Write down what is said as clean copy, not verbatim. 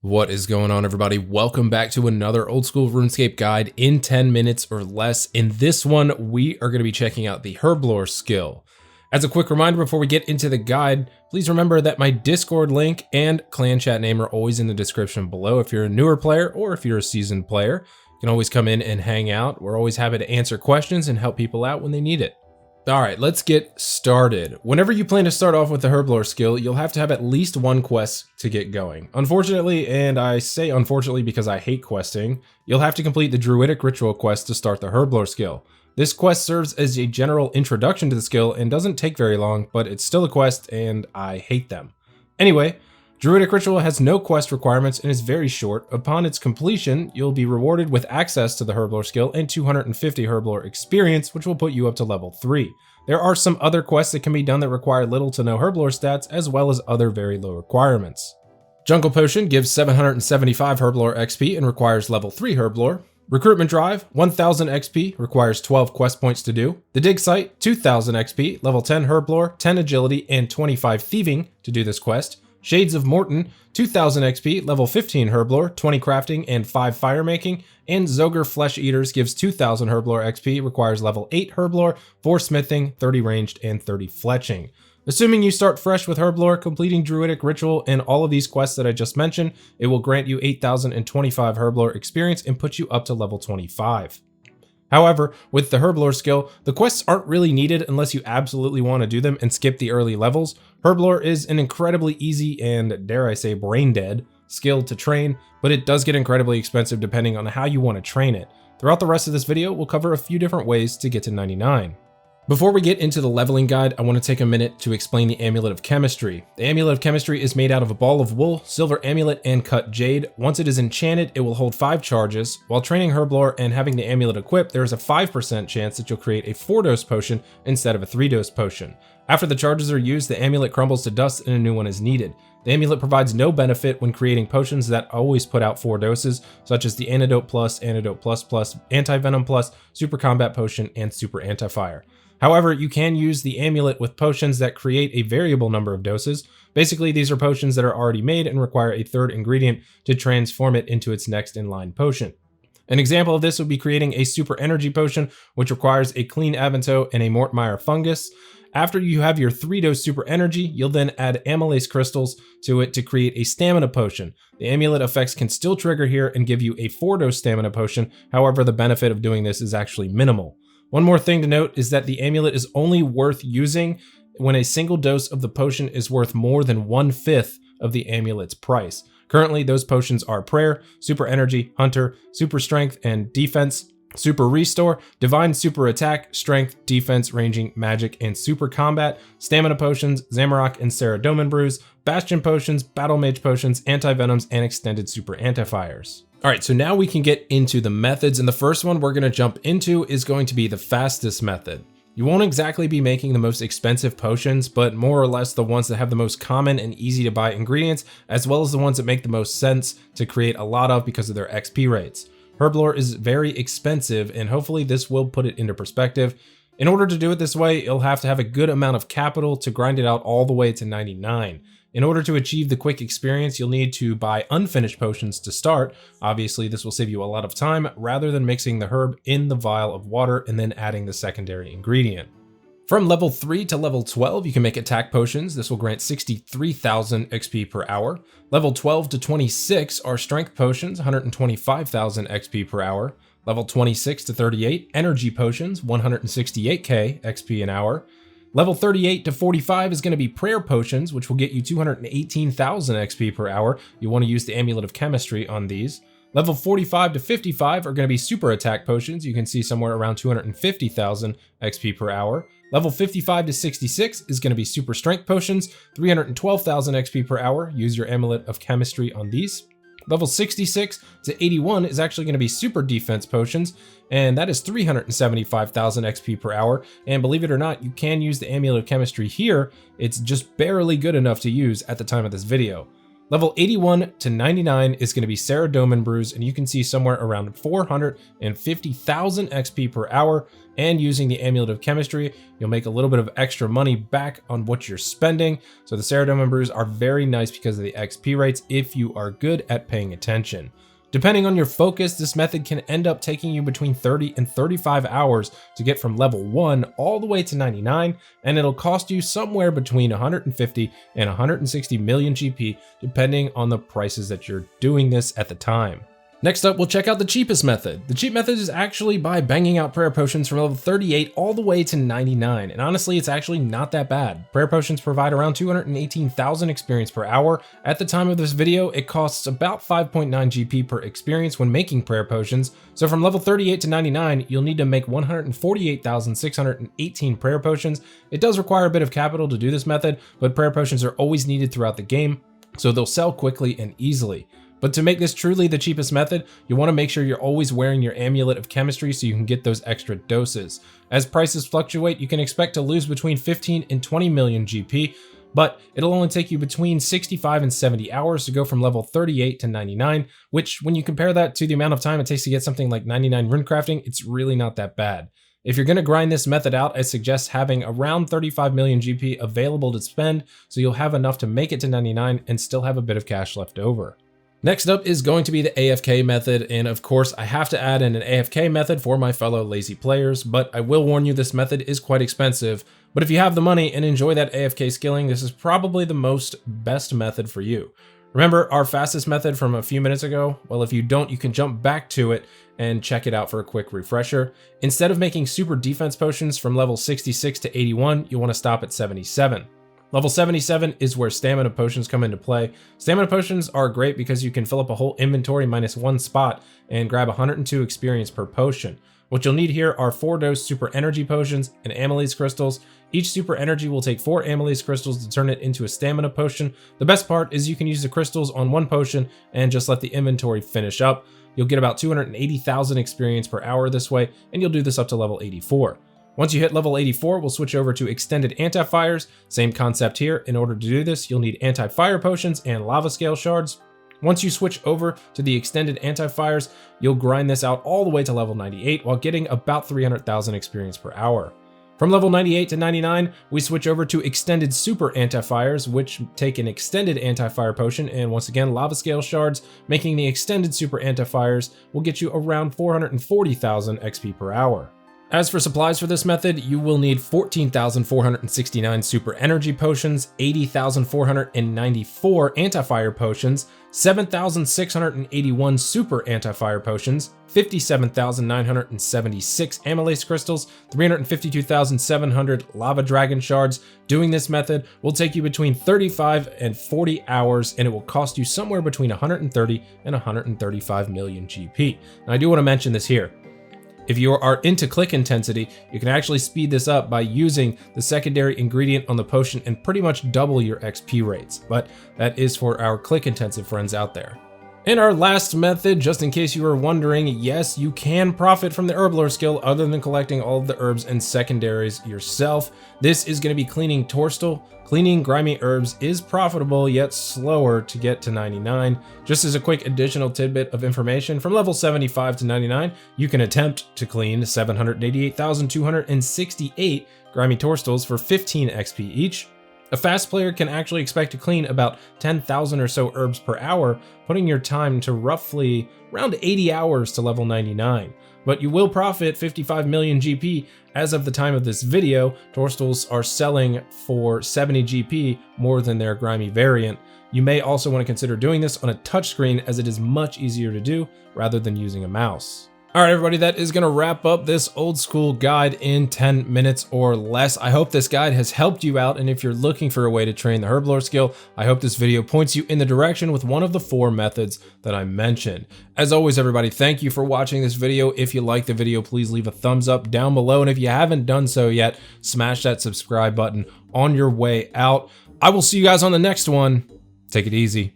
What is going on, everybody? Welcome back to another old school RuneScape guide in 10 minutes or less. In this one, we are going to be checking out the HERBLORE skill. As a quick reminder before we get into the guide, please remember that my Discord link and clan chat name are always in the description below. If you're a newer player or if you're a seasoned player, you can always come in and hang out. We're always happy to answer questions and help people out when they need it. All right, let's get started. Whenever you plan to start off with the HERBLORE skill, you'll have to have at least one quest to get going. Unfortunately, and I say unfortunately because I hate questing, you'll have to complete the Druidic Ritual quest to start the HERBLORE skill. This quest serves as a general introduction to the skill and doesn't take very long, but it's still a quest and I hate them. Anyway, Druidic Ritual has no quest requirements and is very short. Upon its completion, you'll be rewarded with access to the HERBLORE skill and 250 HERBLORE experience, which will put you up to level 3. There are some other quests that can be done that require little to no HERBLORE stats, as well as other very low requirements. Jungle Potion gives 775 HERBLORE XP and requires level 3 HERBLORE. Recruitment Drive, 1000 XP, requires 12 quest points to do. The Dig Site, 2000 XP, level 10 HERBLORE, 10 Agility, and 25 Thieving to do this quest. Shades of Morton, 2000 XP, level 15 HERBLORE, 20 Crafting, and 5 Fire Making. And Zogre Flesh Eaters gives 2000 HERBLORE XP, requires level 8 HERBLORE, 4 Smithing, 30 Ranged, and 30 Fletching. Assuming you start fresh with HERBLORE, completing Druidic Ritual and all of these quests that I just mentioned, it will grant you 8025 HERBLORE experience and put you up to level 25. However, with the HERBLORE skill, the quests aren't really needed unless you absolutely want to do them and skip the early levels. HERBLORE is an incredibly easy and, dare I say, brain dead skill to train, but it does get incredibly expensive depending on how you want to train it. Throughout the rest of this video, we'll cover a few different ways to get to 99. Before we get into the leveling guide, I want to take a minute to explain the Amulet of Chemistry. The Amulet of Chemistry is made out of a ball of wool, silver amulet, and cut jade. Once it is enchanted, it will hold 5 charges. While training HERBLORE and having the amulet equipped, there is a 5% chance that you'll create a 4-dose potion instead of a 3-dose potion. After the charges are used, the amulet crumbles to dust and a new one is needed. The amulet provides no benefit when creating potions that always put out 4 doses, such as the Antidote Plus, Antidote Plus Plus, Anti-Venom Plus, Super Combat Potion, and Super Anti-Fire. However, you can use the amulet with potions that create a variable number of doses. Basically, these are potions that are already made and require a 3rd ingredient to transform it into its next in line potion. An example of this would be creating a Super Energy Potion, which requires a Clean Avanto and a Mortmire Fungus. After you have your 3-dose Super Energy, you'll then add Amylase Crystals to it to create a Stamina Potion. The amulet effects can still trigger here and give you a 4-dose Stamina Potion, however the benefit of doing this is actually minimal. One more thing to note is that the amulet is only worth using when a single dose of the potion is worth more than 1/5 of the amulet's price. Currently, those potions are Prayer, Super Energy, Hunter, Super Strength and Defense, Super Restore, Divine Super Attack, Strength, Defense, Ranging, Magic, and Super Combat, Stamina Potions, Zamorak and Saradomin Brews, Bastion Potions, Battle Mage Potions, Anti-Venoms, and Extended Super Anti-Fires. All right, so now we can get into the methods, and the first one we're going to jump into is going to be the fastest method. You won't exactly be making the most expensive potions, but more or less the ones that have the most common and easy to buy ingredients, as well as the ones that make the most sense to create a lot of because of their XP rates. HERBLORE is very expensive, and hopefully this will put it into perspective. In order to do it this way, you'll have to have a good amount of capital to grind it out all the way to 99. In order to achieve the quick experience, you'll need to buy unfinished potions to start. Obviously, this will save you a lot of time rather than mixing the herb in the vial of water and then adding the secondary ingredient. From level 3 to level 12, you can make attack potions. This will grant 63,000 XP per hour. Level 12 to 26 are strength potions, 125,000 XP per hour. Level 26 to 38, energy potions, 168k XP an hour. Level 38 to 45 is going to be prayer potions, which will get you 218,000 XP per hour. You want to use the Amulet of Chemistry on these. Level 45 to 55 are going to be super attack potions. You can see somewhere around 250,000 XP per hour. Level 55 to 66 is going to be super strength potions, 312,000 XP per hour. Use your Amulet of Chemistry on these. Level 66 to 81 is actually going to be super defense potions, and that is 375,000 XP per hour. And believe it or not, you can use the Amulet of Chemistry here. It's just barely good enough to use at the time of this video. Level 81 to 99 is going to be Cerebromen Bruise, and you can see somewhere around 450,000 XP per hour, and using the Amulet of Chemistry, you'll make a little bit of extra money back on what you're spending. So the Cerebromen Bruise are very nice because of the XP rates if you are good at paying attention. Depending on your focus, this method can end up taking you between 30 and 35 hours to get from level 1 all the way to 99, and it'll cost you somewhere between 150 and 160 million GP, depending on the prices that you're doing this at the time. Next up, we'll check out the cheapest method. The cheap method is actually by banging out prayer potions from level 38 all the way to 99, and honestly, it's actually not that bad. Prayer potions provide around 218,000 experience per hour. At the time of this video, it costs about 5.9 GP per experience when making prayer potions, so from level 38 to 99, you'll need to make 148,618 prayer potions. It does require a bit of capital to do this method, but prayer potions are always needed throughout the game, so they'll sell quickly and easily. But to make this truly the cheapest method, you want to make sure you're always wearing your Amulet of Chemistry so you can get those extra doses. As prices fluctuate, you can expect to lose between 15 and 20 million GP, but it'll only take you between 65 and 70 hours to go from level 38 to 99, which when you compare that to the amount of time it takes to get something like 99 rune crafting, it's really not that bad. If you're going to grind this method out, I suggest having around 35 million GP available to spend so you'll have enough to make it to 99 and still have a bit of cash left over. Next up is going to be the AFK method, and of course I have to add in an AFK method for my fellow lazy players, but I will warn you this method is quite expensive. But if you have the money and enjoy that AFK skilling, this is probably the best method for you. Remember our fastest method from a few minutes ago? Well, if you don't, you can jump back to it and check it out for a quick refresher. Instead of making super defense potions from level 66 to 81, you want to stop at 77. Level 77 is where stamina potions come into play. Stamina potions are great because you can fill up a whole inventory minus one spot and grab 102 experience per potion. What you'll need here are 4-dose super energy potions and amylase crystals. Each super energy will take 4 amylase crystals to turn it into a stamina potion. The best part is you can use the crystals on one potion and just let the inventory finish up. You'll get about 280,000 experience per hour this way, and you'll do this up to level 84. Once you hit level 84, we'll switch over to extended anti-fires. Same concept here. In order to do this, you'll need anti-fire potions and lava scale shards. Once you switch over to the extended anti-fires, you'll grind this out all the way to level 98 while getting about 300,000 experience per hour. From level 98 to 99, we switch over to extended super anti-fires, which take an extended anti-fire potion and once again lava scale shards, making the extended super anti-fires will get you around 440,000 XP per hour. As for supplies for this method, you will need 14,469 super energy potions, 80,494 anti-fire potions, 7,681 super anti-fire potions, 57,976 amylase crystals, 352,700 lava dragon shards. Doing this method will take you between 35 and 40 hours, and it will cost you somewhere between 130 and 135 million GP. Now, I do want to mention this here. If you are into click intensity, you can actually speed this up by using the secondary ingredient on the potion and pretty much double your XP rates, but that is for our click intensive friends out there. And our last method, just in case you were wondering, yes, you can profit from the HERBLORE skill other than collecting all of the herbs and secondaries yourself. This is going to be cleaning Torstal. Cleaning grimy herbs is profitable, yet slower to get to 99. Just as a quick additional tidbit of information, from level 75 to 99, you can attempt to clean 788,268 grimy Torstals for 15 XP each. A fast player can actually expect to clean about 10,000 or so herbs per hour, putting your time to roughly around 80 hours to level 99. But you will profit 55 million GP. As of the time of this video, Torstals are selling for 70 GP, more than their grimy variant. You may also want to consider doing this on a touchscreen as it is much easier to do rather than using a mouse. All right, everybody, that is going to wrap up this old school guide in 10 minutes or less. I hope this guide has helped you out, and if you're looking for a way to train the HERBLORE skill, I hope this video points you in the direction with one of the 4 methods that I mentioned. As always, everybody, thank you for watching this video. If you liked the video, please leave a thumbs up down below, and if you haven't done so yet, smash that subscribe button on your way out. I will see you guys on the next one. Take it easy.